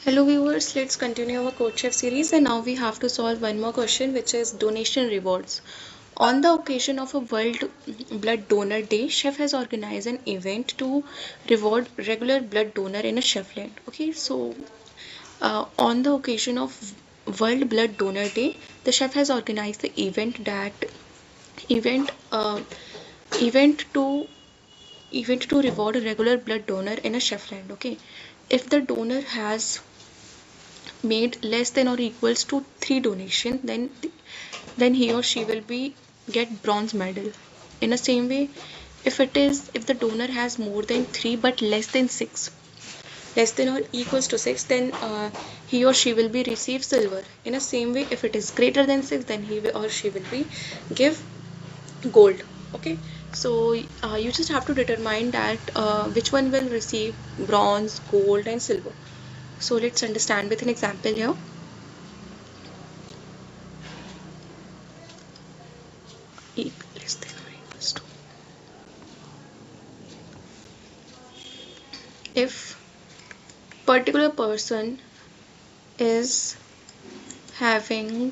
Hello viewers, let's continue our CodeChef series, and now we have to solve one more question, which is donation rewards. On the occasion of a World Blood Donor Day, chef has organized an event to reward regular blood donor in a chefland. Okay, so on the occasion of World Blood Donor Day, the chef has organized the event uh, event to event to reward a regular blood donor in a chefland. Okay, if the donor has made less than or equals to 3 donation, then he or she will be get bronze medal. In the same way, if the donor has more than 3 but less than or equals to 6, then he or she will be receive silver. In the same way, if it is greater than 6, then he or she will be give gold. Okay, so you just have to determine that which one will receive bronze, gold and silver. So let's understand with an example here. Less than or equals to, if particular person is having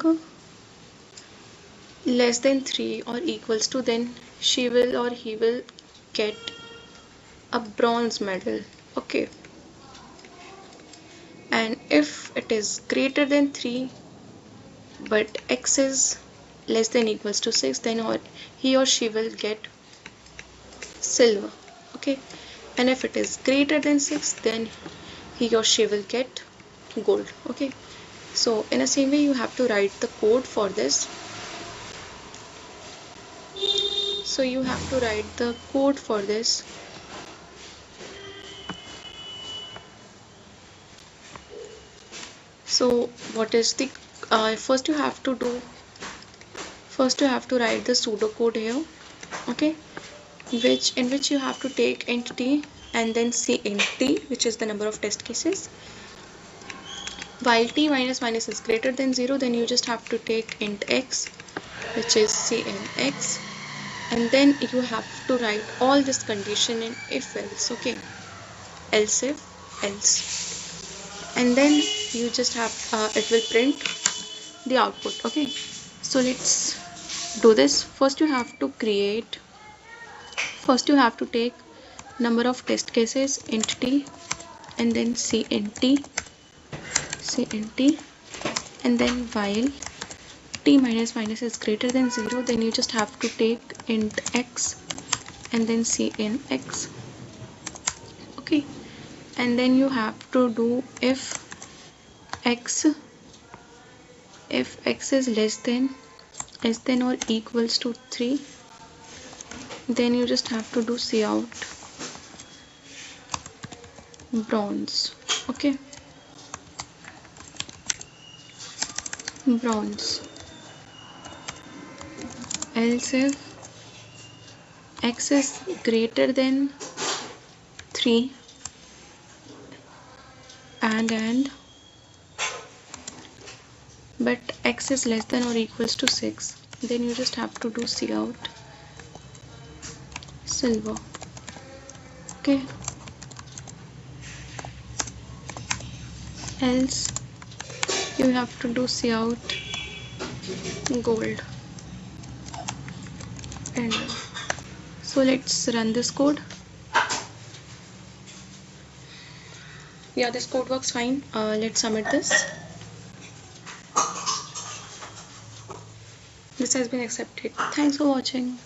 less than 3 or equals to, then she will or he will get a bronze medal. Okay, and if it is greater than 3 but x is less than equals to 6, then he or she will get silver. Okay, and if it is greater than 6, then he or she will get gold. Okay, so in the same way, you have to write the code for this. So you have to write the code for this. So what is the first you have to write the pseudocode here. Okay, which you have to take int t and then c int t, which is the number of test cases. While t minus minus is greater than 0, then you just have to take int x, which is cnx, and then you have to write all this condition in if else. Okay, else if else, and then you just have it will print the output. Okay, so let's do this. First you have to take number of test cases int t, and then cnt, and then while t minus minus is greater than 0, then you just have to take int x and then cnx. Okay, and then you have to do x is less than or equals to 3, then you just have to do cout bronze. Okay, bronze. Else if x is greater than 3 and but x is less than or equals to 6, then you just have to do cout silver. Okay, else you have to do cout gold. And so let's run this code. Yeah, this code works fine. Let's submit this. This has been accepted. Thanks for watching.